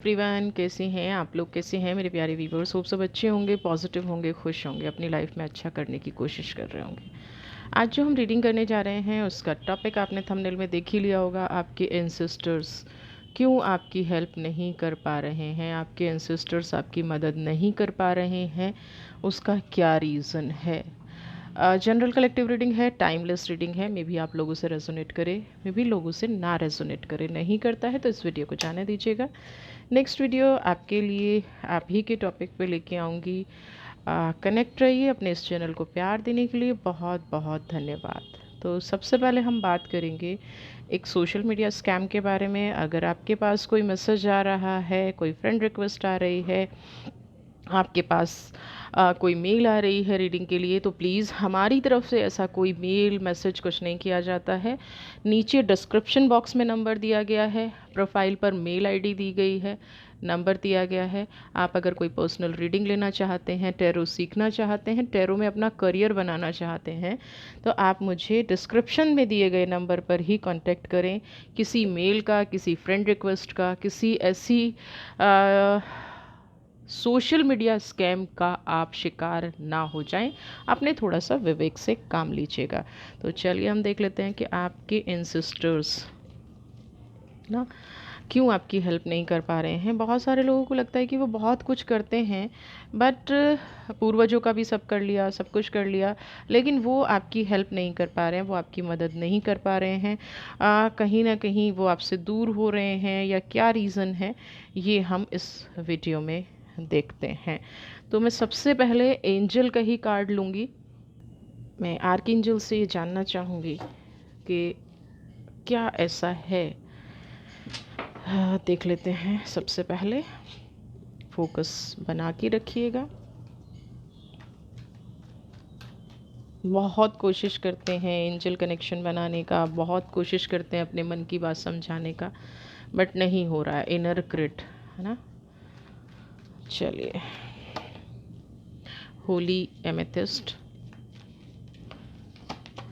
Everyone, कैसे हैं आप लोग? कैसे हैं मेरे प्यारे व्यूवर्स? होप सब अच्छे होंगे, पॉजिटिव होंगे, खुश होंगे, अपनी लाइफ में अच्छा करने की कोशिश कर रहे होंगे। आज जो हम रीडिंग करने जा रहे हैं उसका टॉपिक आपने थंबनेल में देख ही लिया होगा। आपके एंसेस्टर्स क्यों आपकी हेल्प नहीं कर पा रहे हैं, आपके एंसेस्टर्स आपकी मदद नहीं कर पा रहे हैं, उसका क्या रीज़न है। जनरल कलेक्टिव रीडिंग है, टाइमलेस रीडिंग है। मे भी आप लोगों से रेजोनेट करे, मे भी लोगों से ना रेजोनेट करे। नहीं करता है तो इस वीडियो को जाने दीजिएगा। नेक्स्ट वीडियो आपके लिए आप ही के टॉपिक पे लेके आऊँगी। कनेक्ट रहिए। अपने इस चैनल को प्यार देने के लिए बहुत बहुत धन्यवाद। तो सबसे पहले हम बात करेंगे एक सोशल मीडिया स्कैम के बारे में। अगर आपके पास कोई मैसेज आ रहा है, कोई फ्रेंड रिक्वेस्ट आ रही है, आपके पास कोई मेल आ रही है रीडिंग के लिए, तो प्लीज़ हमारी तरफ से ऐसा कोई मेल मैसेज कुछ नहीं किया जाता है। नीचे डिस्क्रिप्शन बॉक्स में नंबर दिया गया है, प्रोफाइल पर मेल आईडी दी गई है, नंबर दिया गया है। आप अगर कोई पर्सनल रीडिंग लेना चाहते हैं, टैरो सीखना चाहते हैं, टैरो में अपना करियर बनाना चाहते हैं, तो आप मुझे डिस्क्रिप्शन में दिए गए नंबर पर ही कांटेक्ट करें। किसी मेल का, किसी फ्रेंड रिक्वेस्ट का, किसी ऐसी सोशल मीडिया स्कैम का आप शिकार ना हो जाएं। आपने थोड़ा सा विवेक से काम लीजिएगा। तो चलिए हम देख लेते हैं कि आपके एंसेस्टर्स ना क्यों आपकी हेल्प नहीं कर पा रहे हैं। बहुत सारे लोगों को लगता है कि वो बहुत कुछ करते हैं, बट पूर्वजों का भी सब कर लिया, सब कुछ कर लिया, लेकिन वो आपकी हेल्प नहीं कर पा रहे हैं, वो आपकी मदद नहीं कर पा रहे हैं। कहीं ना कहीं वो आपसे दूर हो रहे हैं, या क्या रीज़न है, ये हम इस वीडियो में देखते हैं। तो मैं सबसे पहले एंजल का ही कार्ड लूँगी। मैं आर्कएंजल से ये जानना चाहूँगी कि क्या ऐसा है। देख लेते हैं। सबसे पहले फोकस बना के रखिएगा। बहुत कोशिश करते हैं एंजल कनेक्शन बनाने का, बहुत कोशिश करते हैं अपने मन की बात समझाने का, बट नहीं हो रहा है। इनर क्रिट है ना। चलिए, होली एमेथिस्ट।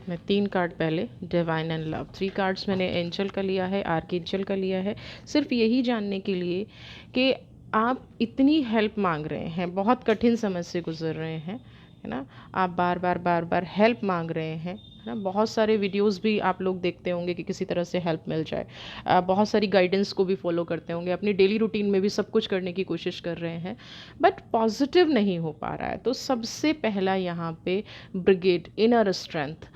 मैं 3 कार्ड पहले डिवाइन एंड लव, 3 कार्ड्स मैंने एंजल का लिया है, आर्कएंजल का लिया है, सिर्फ यही जानने के लिए कि आप इतनी हेल्प मांग रहे हैं, बहुत कठिन समय से गुजर रहे हैं, है ना। आप बार बार बार बार हेल्प मांग रहे हैं, है ना। बहुत सारे वीडियोस भी आप लोग देखते होंगे कि किसी तरह से हेल्प मिल जाए। बहुत सारी गाइडेंस को भी फॉलो करते होंगे, अपनी डेली रूटीन में भी सब कुछ करने की कोशिश कर रहे हैं, बट पॉजिटिव नहीं हो पा रहा है। तो सबसे पहला यहाँ पे ब्रिगेड, इनर स्ट्रेंथ।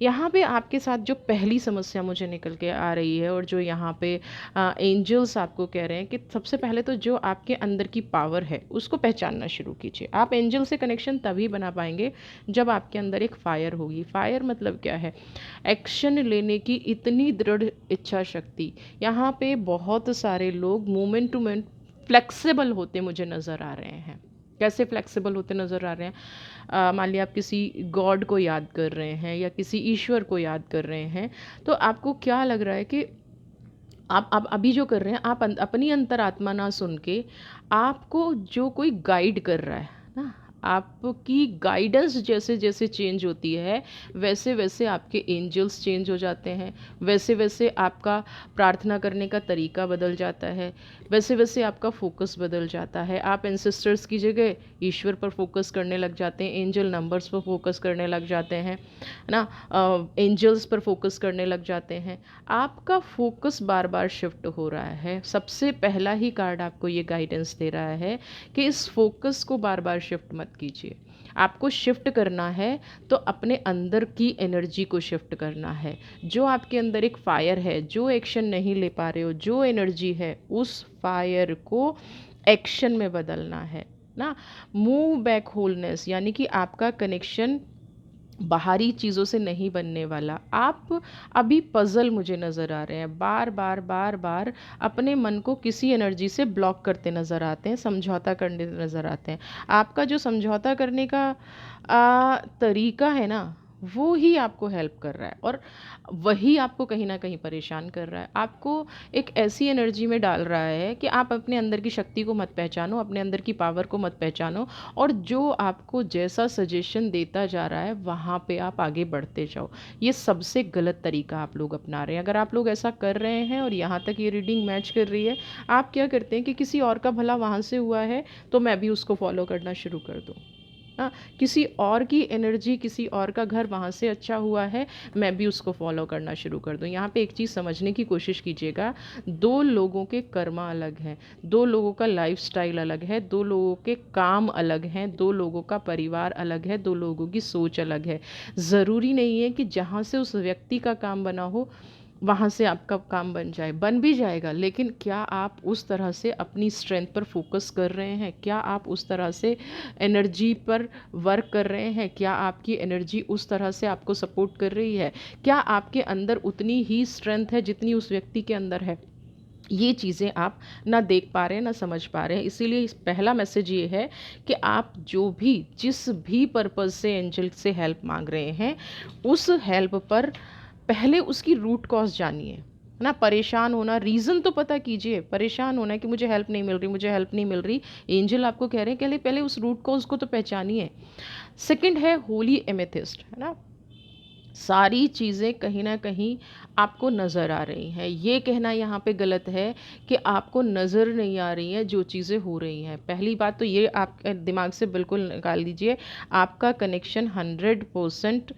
यहाँ पे आपके साथ जो पहली समस्या मुझे निकल के आ रही है, और जो यहाँ पे एंजल्स आपको कह रहे हैं कि सबसे पहले तो जो आपके अंदर की पावर है उसको पहचानना शुरू कीजिए। आप एंजल से कनेक्शन तभी बना पाएंगे जब आपके अंदर एक फायर होगी। फायर मतलब क्या है? एक्शन लेने की इतनी दृढ़ इच्छा शक्ति। यहाँ पे बहुत सारे लोग मोमेंट टू मोमेंट फ्लेक्सिबल होते मुझे नज़र आ रहे हैं। कैसे फ्लेक्सिबल होते नज़र आ रहे हैं? मान लिया आप किसी गॉड को याद कर रहे हैं या किसी ईश्वर को याद कर रहे हैं, तो आपको क्या लग रहा है कि आप अभी जो कर रहे हैं, आप अपनी अंतरात्मा ना सुन के आपको जो कोई गाइड कर रहा है ना, आपकी गाइडेंस जैसे जैसे चेंज होती है, वैसे वैसे आपके एंजल्स चेंज हो जाते हैं, वैसे वैसे आपका प्रार्थना करने का तरीका बदल जाता है, वैसे वैसे आपका फोकस बदल जाता है। आप एंसेस्टर्स की जगह ईश्वर पर फोकस करने लग जाते हैं, एंजल नंबर्स पर फोकस करने लग जाते हैं ना, एंजल्स पर फोकस करने लग जाते हैं। आपका फोकस बार बार शिफ्ट हो रहा है। सबसे पहला ही कार्ड आपको ये गाइडेंस दे रहा है कि इस फोकस को बार बार शिफ्ट मत कीजिए। आपको शिफ्ट करना है तो अपने अंदर की एनर्जी को शिफ्ट करना है। जो आपके अंदर एक फायर है, जो एक्शन नहीं ले पा रहे हो, जो एनर्जी है, उस फायर को एक्शन में बदलना है ना। मूव बैक होलनेस, यानी कि आपका कनेक्शन बाहरी चीज़ों से नहीं बनने वाला। आप अभी पज़ल मुझे नज़र आ रहे हैं, बार बार बार बार अपने मन को किसी एनर्जी से ब्लॉक करते नज़र आते हैं, समझौता करने नज़र आते हैं। आपका जो समझौता करने का तरीका है ना, वो ही आपको हेल्प कर रहा है और वही आपको कहीं न कहीं परेशान कर रहा है। आपको एक ऐसी एनर्जी में डाल रहा है कि आप अपने अंदर की शक्ति को मत पहचानो, अपने अंदर की पावर को मत पहचानो और जो आपको जैसा सजेशन देता जा रहा है, वहाँ पे आप आगे बढ़ते जाओ। ये सबसे गलत तरीका आप लोग अपना रहे हैं। अगर आप लोग ऐसा कर रहे हैं और यहाँ तक ये रीडिंग मैच कर रही है, आप क्या करते हैं कि किसी और का भला वहाँ से हुआ है, तो मैं भी उसको फ़ॉलो करना शुरू कर दूँ। हाँ, किसी और की एनर्जी, किसी और का घर वहाँ से अच्छा हुआ है, मैं भी उसको फॉलो करना शुरू कर दूँ। यहाँ पे एक चीज़ समझने की कोशिश कीजिएगा, दो लोगों के कर्मा अलग हैं, दो लोगों का लाइफस्टाइल अलग है, दो लोगों के काम अलग हैं, दो लोगों का परिवार अलग है, दो लोगों की सोच अलग है। ज़रूरी नहीं है कि जहाँ से उस व्यक्ति का काम बना हो वहाँ से आपका काम बन जाए, बन भी जाएगा, लेकिन क्या आप उस तरह से अपनी स्ट्रेंथ पर फोकस कर रहे हैं? क्या आप उस तरह से एनर्जी पर वर्क कर रहे हैं? क्या आपकी एनर्जी उस तरह से आपको सपोर्ट कर रही है? क्या आपके अंदर उतनी ही स्ट्रेंथ है जितनी उस व्यक्ति के अंदर है? ये चीज़ें आप ना देख पा रहे हैं, ना समझ पा रहे हैं। इसीलिए पहला मैसेज ये है कि आप जो भी जिस भी पर्पज़ से एंजल से हेल्प मांग रहे हैं, उस हेल्प पर पहले उसकी रूट कॉज़ जानिए, है ना? परेशान होना, रीज़न तो पता कीजिए। परेशान होना है कि मुझे हेल्प नहीं मिल रही, मुझे हेल्प नहीं मिल रही। एंजल आपको कह रहे हैं कि पहले उस रूट कॉज़ को तो पहचानिए। सेकंड है होली एमेथिस्ट, है ना? सारी चीज़ें कहीं न कहीं आपको नज़र आ रही हैं। ये कहना यहाँ पे गलत है कि आपको नज़र नहीं आ रही हैं जो चीज़ें हो रही हैं। पहली बात तो ये आप दिमाग से बिल्कुल निकाल दीजिए, आपका कनेक्शन 100%।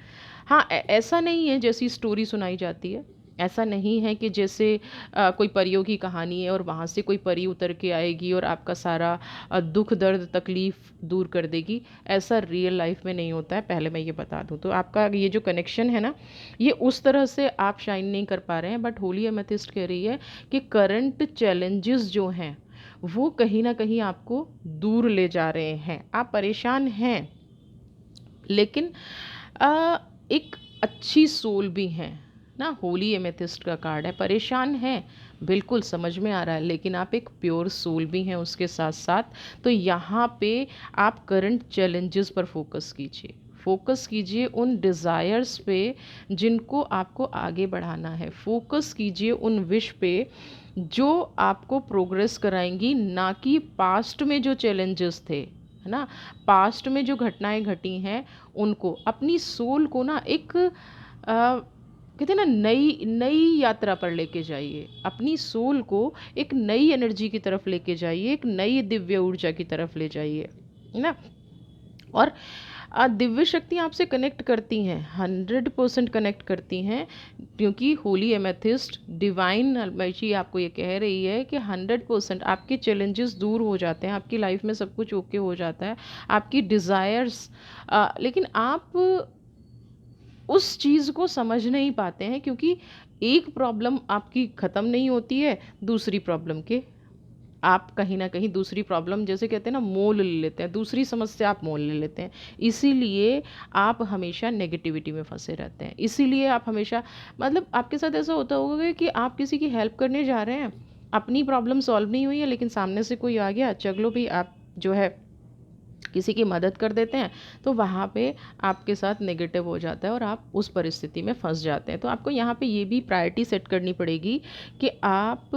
हाँ, ऐसा नहीं है जैसी स्टोरी सुनाई जाती है। ऐसा नहीं है कि जैसे कोई परियों की कहानी है और वहाँ से कोई परी उतर के आएगी और आपका सारा दुःख दर्द तकलीफ़ दूर कर देगी। ऐसा रियल लाइफ में नहीं होता है, पहले मैं ये बता दूँ। तो आपका ये जो कनेक्शन है ना, ये उस तरह से आप शाइन नहीं कर पा रहे हैं। बट होली एमेथिस्ट कह रही है कि करंट चैलेंजेस जो हैं, वो कहीं न कहीं आपको दूर ले जा रहे हैं। आप परेशान हैं, लेकिन एक अच्छी सोल भी हैं ना। होली एमेथिस्ट का कार्ड है, परेशान है, बिल्कुल समझ में आ रहा है, लेकिन आप एक प्योर सोल भी हैं उसके साथ साथ। तो यहाँ पे आप करंट चैलेंजेस पर फोकस कीजिए, फोकस कीजिए उन डिज़ायर्स पे जिनको आपको आगे बढ़ाना है। फोकस कीजिए उन विश पे जो आपको प्रोग्रेस कराएंगी, ना कि पास्ट में जो चैलेंजेस थे, है ना? पास्ट में जो घटनाएं घटी हैं उनको। अपनी सोल को ना एक कहते हैं ना, नई नई यात्रा पर लेके जाइए। अपनी सोल को एक नई एनर्जी की तरफ लेके जाइए, एक नई दिव्य ऊर्जा की तरफ ले जाइए, है ना? और दिव्य शक्ति आपसे कनेक्ट करती हैं, 100% कनेक्ट करती हैं, क्योंकि होली एमेथिस्ट डिवाइन अलमाइटी आपको ये कह रही है कि 100% आपके चैलेंजेस दूर हो जाते हैं, आपकी लाइफ में सब कुछ ओके हो जाता है, आपकी डिज़ायर्स। लेकिन आप उस चीज़ को समझ नहीं पाते हैं, क्योंकि एक प्रॉब्लम आपकी ख़त्म नहीं होती है दूसरी प्रॉब्लम के आप कहीं न कहीं दूसरी प्रॉब्लम, जैसे कहते हैं ना, मोल ले लेते हैं, दूसरी समस्या आप मोल ले लेते हैं। इसीलिए आप हमेशा नेगेटिविटी में फँसे रहते हैं। इसीलिए आप हमेशा, मतलब आपके साथ ऐसा होता होगा कि आप किसी की हेल्प करने जा रहे हैं, अपनी प्रॉब्लम सॉल्व नहीं हुई है, लेकिन सामने से कोई आ गया, चलो भई आप जो है किसी की मदद कर देते हैं, तो वहाँ पे आपके साथ नेगेटिव हो जाता है और आप उस परिस्थिति में फँस जाते हैं। तो आपको यहाँ पे ये भी प्रायोरिटी सेट करनी पड़ेगी कि आप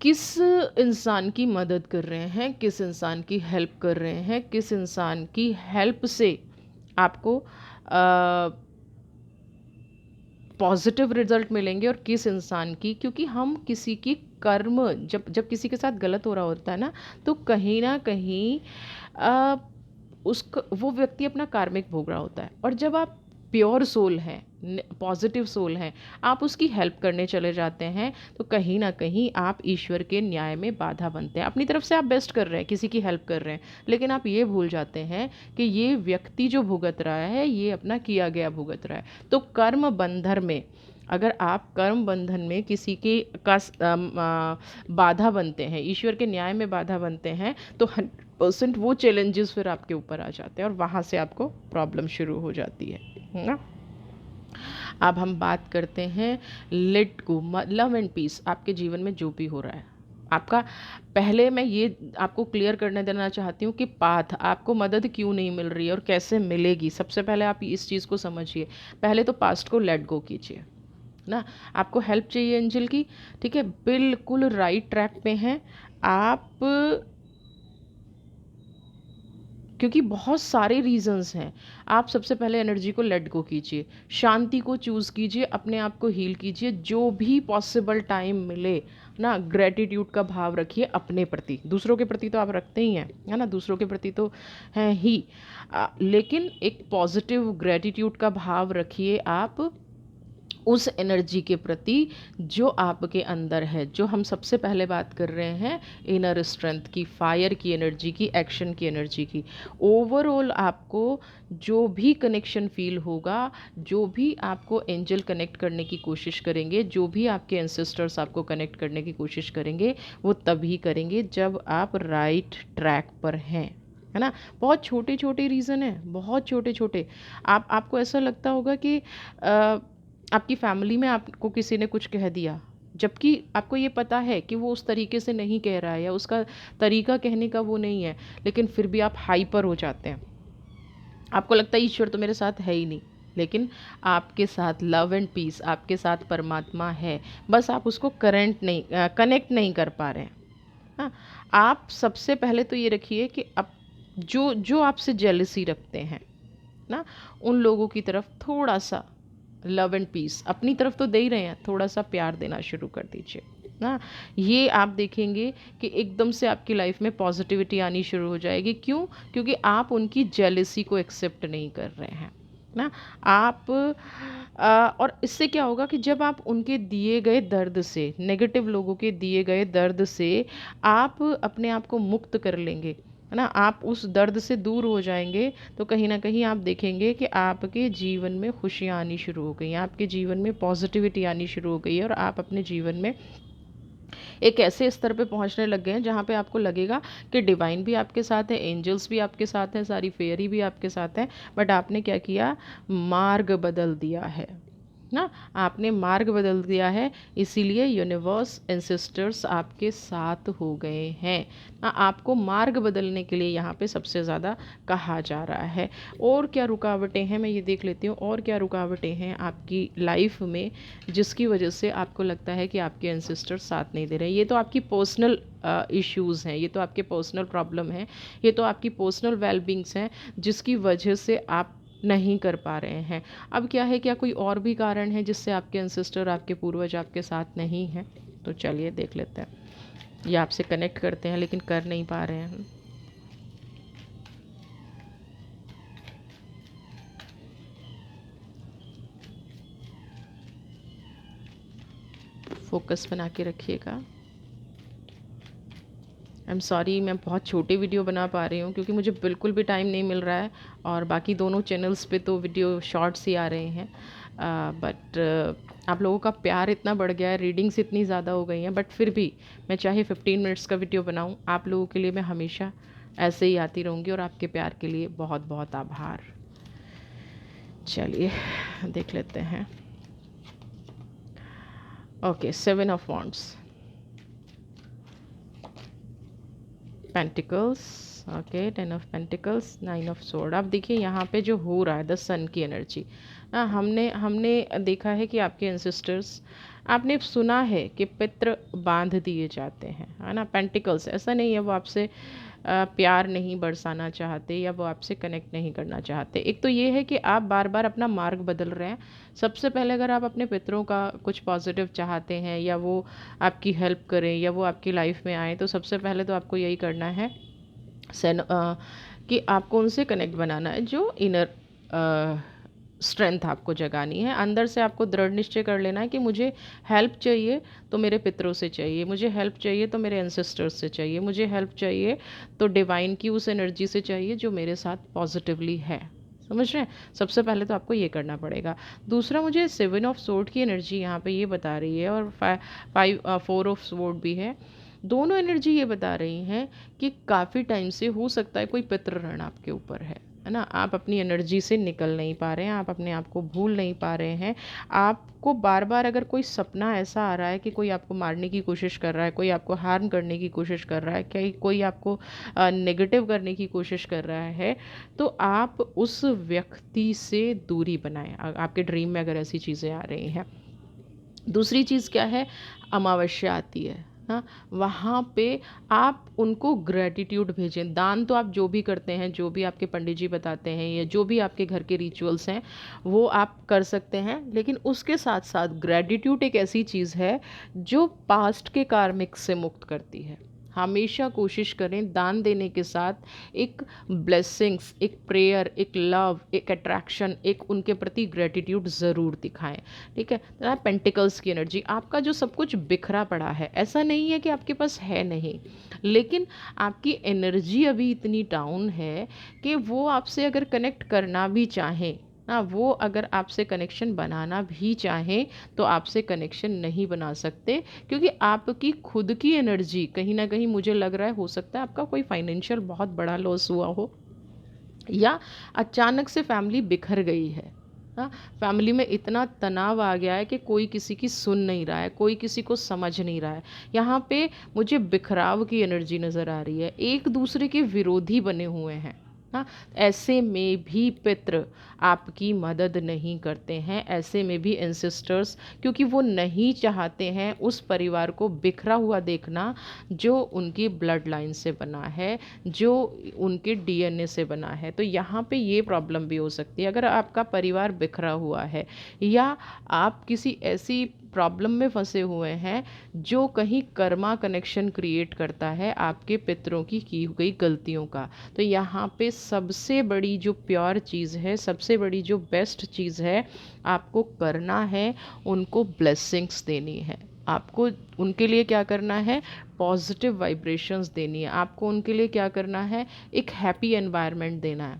किस इंसान की मदद कर रहे हैं, किस इंसान की हेल्प कर रहे हैं, किस इंसान की हेल्प से आपको पॉजिटिव रिजल्ट मिलेंगे और किस इंसान की, क्योंकि हम किसी की कर्म, जब जब किसी के साथ गलत हो रहा होता है ना, तो कहीं ना कहीं अ, उसका वो व्यक्ति अपना कार्मिक भोग रहा होता है। और जब आप प्योर सोल हैं, पॉजिटिव सोल हैं, आप उसकी हेल्प करने चले जाते हैं, तो कहीं ना कहीं आप ईश्वर के न्याय में बाधा बनते हैं। अपनी तरफ से आप बेस्ट कर रहे हैं, किसी की हेल्प कर रहे हैं, लेकिन आप ये भूल जाते हैं कि ये व्यक्ति जो भुगत रहा है, ये अपना किया गया भुगत रहा है। तो कर्म बंधन में, अगर आप कर्म बंधन में किसी की बाधा बनते हैं, ईश्वर के न्याय में बाधा बनते हैं, तो 100% वो चैलेंजेस फिर आपके ऊपर आ जाते हैं और वहाँ से आपको प्रॉब्लम शुरू हो जाती है ना। अब हम बात करते हैं let go, love and peace. आपके जीवन में जो भी हो रहा है, आपका पहले मैं ये आपको क्लियर करने देना चाहती हूँ कि पाथ आपको मदद क्यों नहीं मिल रही है और कैसे मिलेगी। सबसे पहले आप इस चीज़ को समझिए। पहले तो पास्ट को लेट गो कीजिए ना। आपको हेल्प चाहिए एंजल की, ठीक है, बिल्कुल राइट ट्रैक पे हैं आप, क्योंकि बहुत सारे रीजंस हैं। आप सबसे पहले एनर्जी को लेट गो कीजिए, शांति को चूज़ कीजिए, अपने आप को हील कीजिए, जो भी पॉसिबल टाइम मिले ना, ग्रेटिट्यूड का भाव रखिए अपने प्रति। दूसरों के प्रति तो आप रखते ही हैं, है ना, दूसरों के प्रति तो हैं ही, लेकिन एक पॉजिटिव ग्रेटिट्यूड का भाव रखिए आप उस एनर्जी के प्रति जो आपके अंदर है। जो हम सबसे पहले बात कर रहे हैं इनर स्ट्रेंथ की, फायर की एनर्जी की, एक्शन की एनर्जी की। ओवरऑल आपको जो भी कनेक्शन फील होगा, जो भी आपको एंजल कनेक्ट करने की कोशिश करेंगे, जो भी आपके एंसेस्टर्स आपको कनेक्ट करने की कोशिश करेंगे, वो तभी करेंगे जब आप राइट ट्रैक पर हैं, है ना। बहुत छोटे छोटे रीज़न हैं, बहुत छोटे छोटे। आपको ऐसा लगता होगा कि आपकी फैमिली में आपको किसी ने कुछ कह दिया, जबकि आपको ये पता है कि वो उस तरीके से नहीं कह रहा है या उसका तरीका कहने का वो नहीं है, लेकिन फिर भी आप हाइपर हो जाते हैं। आपको लगता है ईश्वर तो मेरे साथ है ही नहीं, लेकिन आपके साथ लव एंड पीस, आपके साथ परमात्मा है, बस आप उसको कनेक्ट नहीं कर पा रहे हैं। हाँ, आप सबसे पहले तो ये रखिए कि अब जो जो आपसे जेलसी रखते हैं ना, उन लोगों की तरफ थोड़ा सा लव एंड पीस, अपनी तरफ तो दे ही रहे हैं, थोड़ा सा प्यार देना शुरू कर दीजिए ना। ये आप देखेंगे कि एकदम से आपकी लाइफ में पॉजिटिविटी आनी शुरू हो जाएगी। क्यों? क्योंकि आप उनकी जेलसी को एक्सेप्ट नहीं कर रहे हैं ना। आप और इससे क्या होगा कि जब आप उनके दिए गए दर्द से, नेगेटिव लोगों के दिए गए दर्द से आप अपने आप को मुक्त कर लेंगे, है ना, आप उस दर्द से दूर हो जाएंगे, तो कहीं ना कहीं आप देखेंगे कि आपके जीवन में खुशियाँ आनी शुरू हो गई हैं, आपके जीवन में पॉजिटिविटी आनी शुरू हो गई है, और आप अपने जीवन में एक ऐसे स्तर पे पहुंचने लग गए हैं जहाँ पे आपको लगेगा कि डिवाइन भी आपके साथ है, एंजल्स भी आपके साथ हैं, सारी फेयरी भी आपके साथ हैं, बट आपने क्या किया, मार्ग बदल दिया है ना। आपने मार्ग बदल दिया है, इसीलिए यूनिवर्स एंसेस्टर्स आपके साथ हो गए हैं ना। आपको मार्ग बदलने के लिए यहाँ पे सबसे ज़्यादा कहा जा रहा है। और क्या रुकावटें हैं, मैं ये देख लेती हूँ, और क्या रुकावटें हैं आपकी लाइफ में जिसकी वजह से आपको लगता है कि आपके एंसेस्टर्स साथ नहीं दे रहे हैं। ये तो आपकी पर्सनल इश्यूज़ हैं, ये तो आपके पर्सनल प्रॉब्लम हैं, ये तो आपकी पर्सनल वेलबींग्स हैं, जिसकी वजह से आप नहीं कर पा रहे हैं। अब क्या है, क्या कोई और भी कारण है जिससे आपके एंसेस्टर, आपके पूर्वज आपके साथ नहीं हैं? तो चलिए देख लेते हैं। ये आपसे कनेक्ट करते हैं लेकिन कर नहीं पा रहे हैं। फोकस बना के रखिएगा। आई एम सॉरी, मैं बहुत छोटी वीडियो बना पा रही हूँ क्योंकि मुझे बिल्कुल भी टाइम नहीं मिल रहा है, और बाकी दोनों चैनल्स पे तो वीडियो शॉर्ट्स ही आ रहे हैं। बट आप लोगों का प्यार इतना बढ़ गया है, रीडिंग्स इतनी ज़्यादा हो गई हैं, बट फिर भी मैं चाहे 15 मिनट्स का वीडियो बनाऊँ, आप लोगों के लिए मैं हमेशा ऐसे ही आती रहूँगी, और आपके प्यार के लिए बहुत बहुत आभार। चलिए देख लेते हैं। Okay, 7 of wands, pentacles, okay, 10 of pentacles, 9 of sword. अब देखिए यहाँ पे जो हो रहा है, द सन की एनर्जी ना, हमने देखा है कि आपके एंसेस्टर्स, आपने सुना है कि पितृ बांध दिए जाते हैं, है ना। पेंटिकल्स, ऐसा नहीं है वो आपसे प्यार नहीं बरसाना चाहते या वो आपसे कनेक्ट नहीं करना चाहते। एक तो ये है कि आप बार बार अपना मार्ग बदल रहे हैं। सबसे पहले अगर आप अपने पितरों का कुछ पॉजिटिव चाहते हैं, या वो आपकी हेल्प करें, या वो आपकी लाइफ में आए, तो सबसे पहले तो आपको यही करना है कि आपको उनसे कनेक्ट बनाना है। जो इनर स्ट्रेंथ आपको जगानी है, अंदर से आपको दृढ़ निश्चय कर लेना है कि मुझे हेल्प चाहिए तो मेरे पितरों से चाहिए, मुझे हेल्प चाहिए तो मेरे एंसेस्टर्स से चाहिए, मुझे हेल्प चाहिए तो डिवाइन की उस एनर्जी से चाहिए जो मेरे साथ पॉजिटिवली है। समझ रहे हैं? सबसे पहले तो आपको ये करना पड़ेगा। दूसरा, मुझे 7 ऑफ सोर्ड की एनर्जी यहाँ पे ये बता रही है, और 4 ऑफ सोर्ड भी है। दोनों एनर्जी ये बता रही हैं कि काफ़ी टाइम से हो सकता है कोई पितृ ऋण आपके ऊपर है है ना। आप अपनी एनर्जी से निकल नहीं पा रहे हैं, आप अपने आप को भूल नहीं पा रहे हैं। आपको बार बार अगर कोई सपना ऐसा आ रहा है कि कोई आपको मारने की कोशिश कर रहा है, कोई आपको हार्म करने की कोशिश कर रहा है, कहीं कोई आपको नेगेटिव करने की कोशिश कर रहा है, तो आप उस व्यक्ति से दूरी बनाएं आपके ड्रीम में अगर ऐसी चीज़ें आ रही हैं। दूसरी चीज़ क्या है, अमावस्या आती है, हाँ, वहाँ पे आप उनको ग्रेटिट्यूड भेजें। दान तो आप जो भी करते हैं, जो भी आपके पंडित जी बताते हैं या जो भी आपके घर के रिचुअल्स हैं वो आप कर सकते हैं, लेकिन उसके साथ साथ ग्रेटिट्यूड एक ऐसी चीज़ है जो पास्ट के कार्मिक से मुक्त करती है। हमेशा कोशिश करें दान देने के साथ एक ब्लेसिंग्स, एक प्रेयर, एक लव, एक अट्रैक्शन, एक उनके प्रति ग्रेटिट्यूड ज़रूर दिखाएं। ठीक है। तो पेंटिकल्स की एनर्जी, आपका जो सब कुछ बिखरा पड़ा है, ऐसा नहीं है कि आपके पास है नहीं, लेकिन आपकी एनर्जी अभी इतनी डाउन है कि वो आपसे अगर कनेक्ट करना भी चाहें ना, वो अगर आपसे कनेक्शन बनाना भी चाहें तो आपसे कनेक्शन नहीं बना सकते, क्योंकि आपकी खुद की एनर्जी कहीं ना कहीं, मुझे लग रहा है हो सकता है आपका कोई फाइनेंशियल बहुत बड़ा लॉस हुआ हो, या अचानक से फैमिली बिखर गई है। हाँ, फैमिली में इतना तनाव आ गया है कि कोई किसी की सुन नहीं रहा है, कोई किसी को समझ नहीं रहा है। यहाँ पे मुझे बिखराव की एनर्जी नज़र आ रही है, एक दूसरे के विरोधी बने हुए हैं। हाँ, ऐसे में भी पितृ आपकी मदद नहीं करते हैं, ऐसे में भी एंसेस्टर्स, क्योंकि वो नहीं चाहते हैं उस परिवार को बिखरा हुआ देखना जो उनकी ब्लड लाइन से बना है, जो उनके डीएनए से बना है। तो यहाँ पे ये प्रॉब्लम भी हो सकती है, अगर आपका परिवार बिखरा हुआ है या आप किसी ऐसी प्रॉब्लम में फंसे हुए हैं जो कहीं कर्मा कनेक्शन क्रिएट करता है आपके पितरों की गई गलतियों का। तो यहाँ पे सबसे बड़ी जो प्योर चीज़ है, सबसे बड़ी जो बेस्ट चीज़ है, आपको करना है उनको ब्लेसिंग्स देनी है। आपको उनके लिए क्या करना है, पॉजिटिव वाइब्रेशंस देनी है। आपको उनके लिए क्या करना है, एक हैप्पी एनवायरनमेंट देना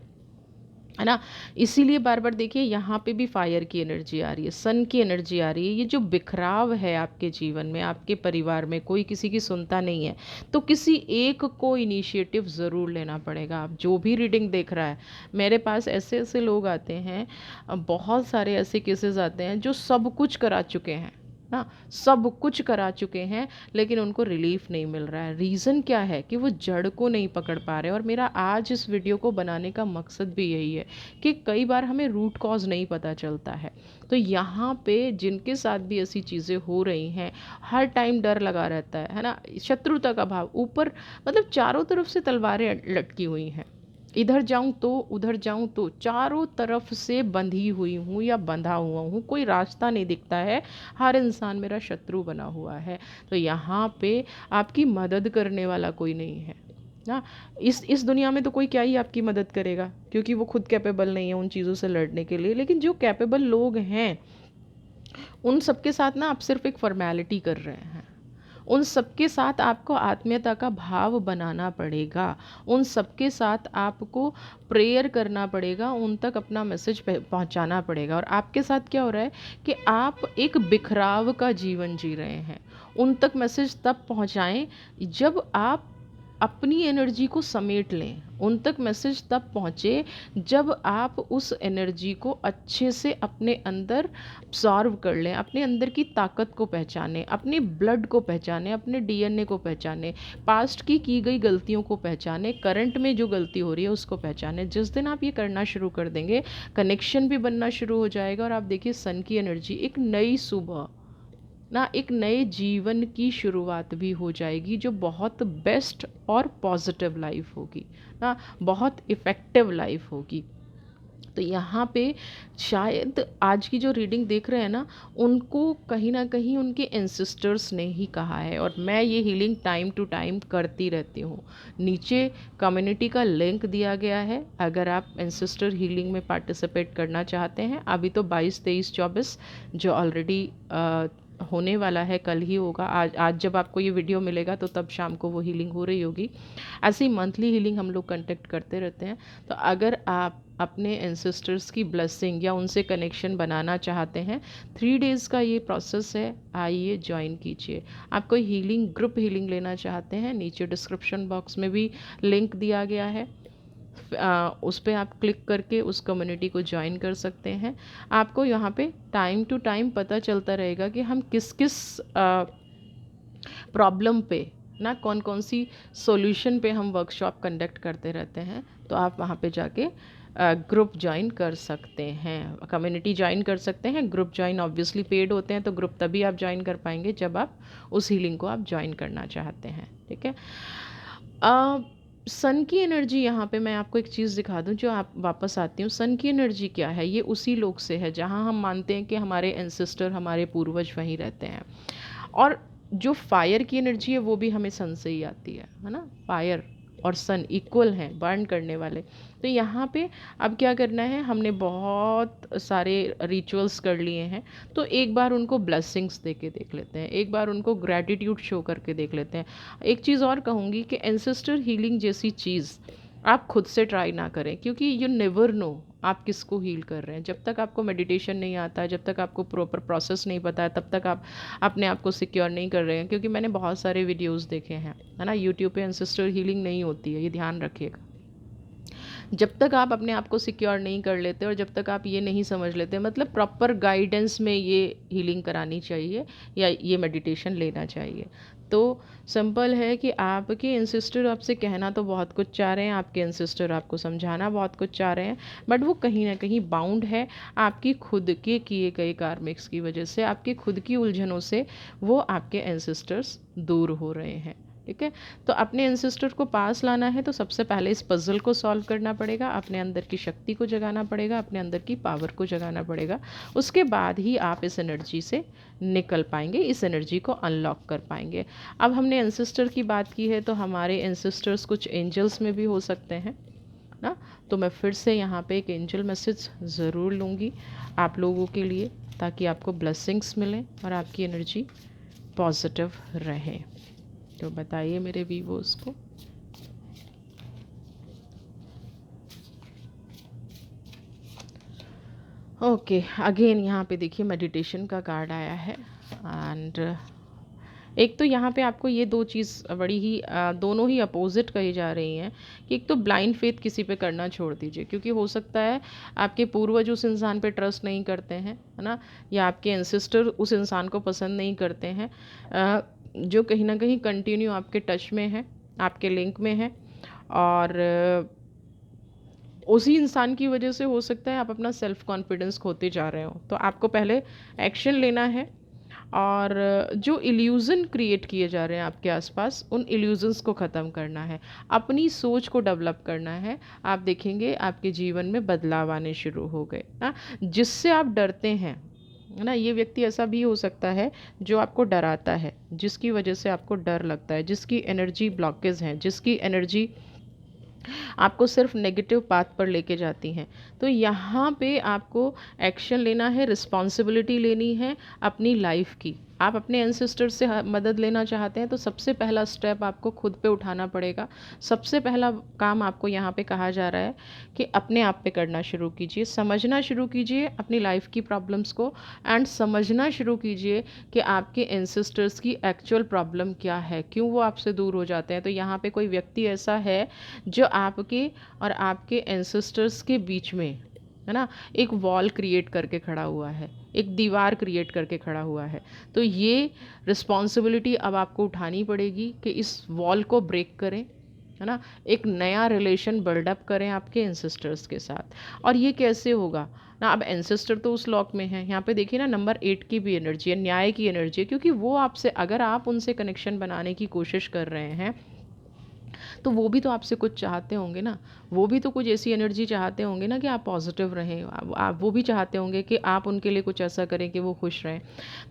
है ना। इसीलिए बार बार देखिए यहाँ पे भी फायर की एनर्जी आ रही है, सन की एनर्जी आ रही है। ये जो बिखराव है आपके जीवन में, आपके परिवार में कोई किसी की सुनता नहीं है, तो किसी एक को इनिशिएटिव ज़रूर लेना पड़ेगा। आप जो भी रीडिंग देख रहा है, मेरे पास ऐसे ऐसे लोग आते हैं, बहुत सारे ऐसे केसेस आते हैं जो सब कुछ करा चुके हैं ना, सब कुछ करा चुके हैं, लेकिन उनको रिलीफ नहीं मिल रहा है। रीज़न क्या है कि वो जड़ को नहीं पकड़ पा रहे। और मेरा आज इस वीडियो को बनाने का मकसद भी यही है कि कई बार हमें रूट कॉज नहीं पता चलता है। तो यहाँ पे जिनके साथ भी ऐसी चीज़ें हो रही हैं, हर टाइम डर लगा रहता है ना, शत्रुता का भाव ऊपर, मतलब चारों तरफ से तलवारें लटकी हुई हैं, इधर जाऊं तो उधर जाऊं तो, चारों तरफ से बंधी हुई हूँ या बंधा हुआ हूँ, कोई रास्ता नहीं दिखता है, हर इंसान मेरा शत्रु बना हुआ है। तो यहाँ पे आपकी मदद करने वाला कोई नहीं है ना। इस दुनिया में तो कोई क्या ही आपकी मदद करेगा, क्योंकि वो खुद कैपेबल नहीं है उन चीज़ों से लड़ने के लिए। लेकिन जो कैपेबल लोग हैं उन सबके साथ ना आप सिर्फ एक फॉर्मेलिटी कर रहे हैं। उन सबके साथ आपको आत्मीयता का भाव बनाना पड़ेगा, उन सबके साथ आपको प्रेयर करना पड़ेगा, उन तक अपना मैसेज पहुंचाना पड़ेगा। और आपके साथ क्या हो रहा है कि आप एक बिखराव का जीवन जी रहे हैं। उन तक मैसेज तब पहुंचाएं जब आप अपनी एनर्जी को समेट लें। उन तक मैसेज तब पहुँचे जब आप उस एनर्जी को अच्छे से अपने अंदर अब्सॉर्व कर लें, अपने अंदर की ताकत को पहचानें, अपने ब्लड को पहचानें, अपने डीएनए को पहचानें, पास्ट की गई गलतियों को पहचानें, करंट में जो गलती हो रही है उसको पहचानें। जिस दिन आप ये करना शुरू कर देंगे, कनेक्शन भी बनना शुरू हो जाएगा। और आप देखिए सन की एनर्जी, एक नई सुबह ना, एक नए जीवन की शुरुआत भी हो जाएगी, जो बहुत बेस्ट और पॉजिटिव लाइफ होगी ना, बहुत इफ़ेक्टिव लाइफ होगी। तो यहाँ पे शायद आज की जो रीडिंग देख रहे हैं ना, उनको कहीं ना कहीं उनके एंसेस्टर्स ने ही कहा है। और मैं ये हीलिंग टाइम टू टाइम करती रहती हूँ। नीचे कम्युनिटी का लिंक दिया गया है, अगर आप एंसेस्टर हीलिंग में पार्टिसिपेट करना चाहते हैं। अभी तो 22, 23, 24 जो ऑलरेडी होने वाला है, कल ही होगा। आज जब आपको ये वीडियो मिलेगा तो तब शाम को वो हीलिंग हो रही होगी। ऐसे ही मंथली हीलिंग हम लोग कंडक्ट करते रहते हैं। तो अगर आप अपने एंसेस्टर्स की ब्लेसिंग या उनसे कनेक्शन बनाना चाहते हैं, 3 डेज़ का ये प्रोसेस है, आइए ज्वाइन कीजिए। आप कोई हीलिंग, ग्रुप हीलिंग लेना चाहते हैं, नीचे डिस्क्रिप्शन बॉक्स में भी लिंक दिया गया है। उस पे आप क्लिक करके उस कम्युनिटी को ज्वाइन कर सकते हैं। आपको यहाँ पे टाइम टू टाइम पता चलता रहेगा कि हम किस किस प्रॉब्लम पे ना कौन कौन सी सॉल्यूशन पे हम वर्कशॉप कंडक्ट करते रहते हैं। तो आप वहाँ पे जाके ग्रुप ज्वाइन कर सकते हैं, कम्युनिटी ज्वाइन कर सकते हैं। ग्रुप ज्वाइन ऑब्वियसली पेड होते हैं, तो ग्रुप तभी आप ज्वाइन कर पाएंगे जब आप उस हीलिंग को आप ज्वाइन करना चाहते हैं। ठीक है। सन की एनर्जी, यहाँ पे मैं आपको एक चीज़ दिखा दूँ जो आप वापस आती हूँ। सन की एनर्जी क्या है? ये उसी लोक से है जहाँ हम मानते हैं कि हमारे एंसेस्टर, हमारे पूर्वज वहीं रहते हैं। और जो फायर की एनर्जी है वो भी हमें सन से ही आती है ना। फायर और सन इक्वल हैं, बर्न करने वाले। तो यहाँ पे अब क्या करना है, हमने बहुत सारे रिचुअल्स कर लिए हैं, तो एक बार उनको ब्लेसिंग्स दे के देख लेते हैं, एक बार उनको ग्रैटिट्यूड शो करके देख लेते हैं। एक चीज़ और कहूँगी कि एंसेस्टर हीलिंग जैसी चीज़ आप खुद से ट्राई ना करें, क्योंकि यू नेवर नो आप किसको हील कर रहे हैं। जब तक आपको मेडिटेशन नहीं आता है, जब तक आपको प्रॉपर प्रोसेस नहीं पता है, तब तक आप अपने आप को सिक्योर नहीं कर रहे हैं। क्योंकि मैंने बहुत सारे वीडियोस देखे हैं, है ना, यूट्यूब पे एंसेस्टर हीलिंग नहीं होती है, ये ध्यान रखिएगा। जब तक आप अपने आप को सिक्योर नहीं कर लेते और जब तक आप ये नहीं समझ लेते, मतलब प्रॉपर गाइडेंस में ये हीलिंग करानी चाहिए या ये मेडिटेशन लेना चाहिए। तो सिंपल है कि आपके एंसेस्टर आपसे कहना तो बहुत कुछ चाह रहे हैं, आपके एंसेस्टर आपको समझाना बहुत कुछ चाह रहे हैं, बट वो कहीं ना कहीं बाउंड है आपकी खुद के किए गए कार्मिक्स की वजह से, आपकी खुद की उलझनों से वो आपके एंसेस्टर्स दूर हो रहे हैं। ठीक है। तो अपने एंसेस्टर को पास लाना है तो सबसे पहले इस पजल को सॉल्व करना पड़ेगा, अपने अंदर की शक्ति को जगाना पड़ेगा, अपने अंदर की पावर को जगाना पड़ेगा। उसके बाद ही आप इस एनर्जी से निकल पाएंगे, इस एनर्जी को अनलॉक कर पाएंगे। अब हमने एंसेस्टर की बात की है, तो हमारे एंसेस्टर्स कुछ एंजल्स में भी हो सकते हैं ना। तो मैं फिर से यहाँ पे एक एंजल मैसेज ज़रूर लूँगी आप लोगों के लिए, ताकि आपको ब्लेसिंग्स मिलें और आपकी एनर्जी पॉजिटिव रहे। तो बताइए मेरे वीवर्स को। ओके, अगेन यहाँ पे देखिए मेडिटेशन का कार्ड आया है। एंड एक तो यहाँ पे आपको ये दो चीज़ बड़ी ही दोनों ही अपोजिट कही जा रही हैं कि एक तो ब्लाइंड फेथ किसी पे करना छोड़ दीजिए, क्योंकि हो सकता है आपके पूर्वज उस इंसान पे ट्रस्ट नहीं करते हैं, है ना, या आपके एंसेस्टर उस इंसान को पसंद नहीं करते हैं, जो कहीं ना कहीं कंटिन्यू आपके टच में है, आपके लिंक में है। और उसी इंसान की वजह से हो सकता है आप अपना सेल्फ कॉन्फिडेंस खोते जा रहे हो। तो आपको पहले एक्शन लेना है और जो इल्यूज़न क्रिएट किए जा रहे हैं आपके आसपास, उन इल्यूज़न्स को ख़त्म करना है, अपनी सोच को डेवलप करना है। आप देखेंगे आपके जीवन में बदलाव आने शुरू हो गए ना। जिससे आप डरते हैं, है ना, ये व्यक्ति ऐसा भी हो सकता है जो आपको डराता है, जिसकी वजह से आपको डर लगता है, जिसकी एनर्जी ब्लॉकेज है, जिसकी एनर्जी आपको सिर्फ नेगेटिव पाथ पर लेके जाती हैं। तो यहाँ पे आपको एक्शन लेना है, रिस्पॉन्सिबिलिटी लेनी है अपनी लाइफ की। आप अपने एंसेस्टर से मदद लेना चाहते हैं तो सबसे पहला स्टेप आपको खुद पे उठाना पड़ेगा। सबसे पहला काम आपको यहाँ पे कहा जा रहा है कि अपने आप पे करना शुरू कीजिए, समझना शुरू कीजिए अपनी लाइफ की प्रॉब्लम्स को, एंड समझना शुरू कीजिए कि आपके एंसेस्टर्स की एक्चुअल प्रॉब्लम क्या है, क्यों वो आपसे दूर हो जाते हैं। तो यहाँ पे कोई व्यक्ति ऐसा है जो आपके और आपके एंसेस्टर्स के बीच में, है ना, एक वॉल क्रिएट करके खड़ा हुआ है, एक दीवार क्रिएट करके खड़ा हुआ है। तो ये रिस्पॉन्सिबिलिटी अब आपको उठानी पड़ेगी कि इस वॉल को ब्रेक करें, है ना, एक नया रिलेशन बिल्डअप करें आपके एंसेस्टर्स के साथ। और ये कैसे होगा ना, अब एंसेस्टर तो उस लॉक में है। यहाँ पे देखिए ना, नंबर 8 की भी एनर्जी है, न्याय की एनर्जी है, क्योंकि वो आपसे, अगर आप उनसे कनेक्शन बनाने की कोशिश कर रहे हैं तो वो भी तो आपसे कुछ चाहते होंगे ना, वो भी तो कुछ ऐसी एनर्जी चाहते होंगे ना कि आप पॉजिटिव रहें। आप वो भी चाहते होंगे कि आप उनके लिए कुछ ऐसा करें कि वो खुश रहें।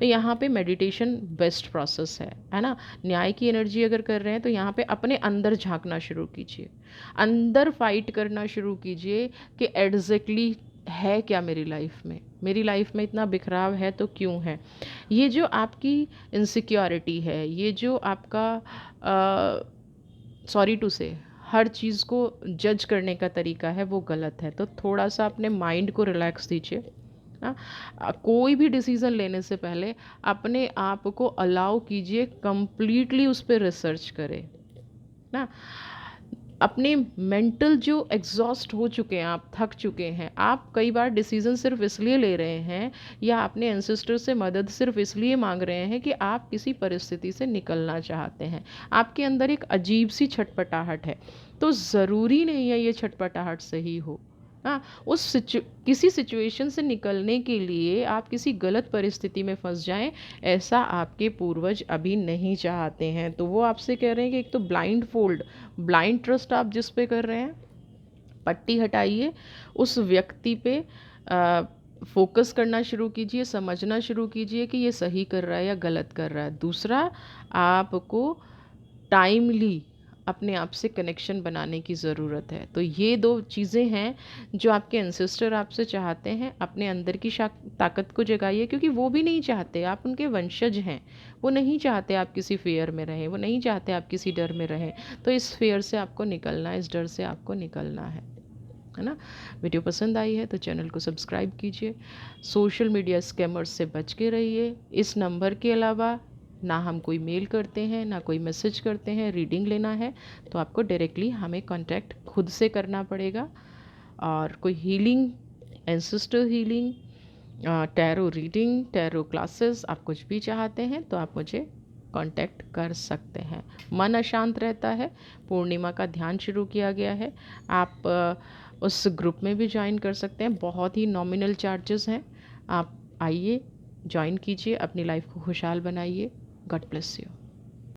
तो यहाँ पे मेडिटेशन बेस्ट प्रोसेस है ना। न्याय की एनर्जी अगर कर रहे हैं तो यहाँ पे अपने अंदर झांकना शुरू कीजिए, अंदर फाइट करना शुरू कीजिए कि एग्जैक्टली है क्या मेरी लाइफ में, मेरी लाइफ में इतना बिखराव है तो क्यों है। ये जो आपकी इनसिक्योरिटी है, ये जो आपका सॉरी टू से हर चीज़ को जज करने का तरीका है, वो गलत है। तो थोड़ा सा अपने माइंड को रिलैक्स दीजिए ना। कोई भी डिसीज़न लेने से पहले अपने आप को अलाउ कीजिए, कंप्लीटली उस पर रिसर्च करें ना। अपने मेंटल जो एग्जॉस्ट हो चुके हैं, आप थक चुके हैं, आप कई बार डिसीज़न सिर्फ इसलिए ले रहे हैं या अपने एंसेस्टर से मदद सिर्फ इसलिए मांग रहे हैं कि आप किसी परिस्थिति से निकलना चाहते हैं। आपके अंदर एक अजीब सी छटपटाहट है, तो ज़रूरी नहीं है ये छटपटाहट सही हो। हाँ, किसी सिचुएशन से निकलने के लिए आप किसी गलत परिस्थिति में फंस जाएं, ऐसा आपके पूर्वज अभी नहीं चाहते हैं। तो वो आपसे कह रहे हैं कि एक तो ब्लाइंड ट्रस्ट आप जिस पे कर रहे हैं, पट्टी हटाइए, उस व्यक्ति पे फोकस करना शुरू कीजिए, समझना शुरू कीजिए कि ये सही कर रहा है या गलत कर रहा है। दूसरा, आपको टाइमली अपने आप से कनेक्शन बनाने की ज़रूरत है। तो ये दो चीज़ें हैं जो आपके एंसेस्टर आपसे चाहते हैं। अपने अंदर की ताकत को जगाइए, क्योंकि वो भी नहीं चाहते, आप उनके वंशज हैं। वो नहीं चाहते आप किसी फेयर में रहें, वो नहीं चाहते आप किसी डर में रहें। तो इस फेयर से आपको निकलना है, इस डर से आपको निकलना है ना। वीडियो पसंद आई है तो चैनल को सब्सक्राइब कीजिए। सोशल मीडिया स्कैमर्स से बच के रहिए। इस नंबर के अलावा ना हम कोई मेल करते हैं, ना कोई मैसेज करते हैं। रीडिंग लेना है तो आपको डायरेक्टली हमें कांटेक्ट खुद से करना पड़ेगा। और कोई healing, ancestor healing, tarot reading, tarot classes, आप कुछ भी चाहते हैं तो आप मुझे कांटेक्ट कर सकते हैं। मन अशांत रहता है, पूर्णिमा का ध्यान शुरू किया गया है। आप उस ग्रुप में भी ज्वाइन कर सकते हैं, बहुत ही नॉमिनल चार्जेस हैं। आप आइए, ज्वाइन कीजिए, अपनी लाइफ को खुशहाल बनाइए। God bless you.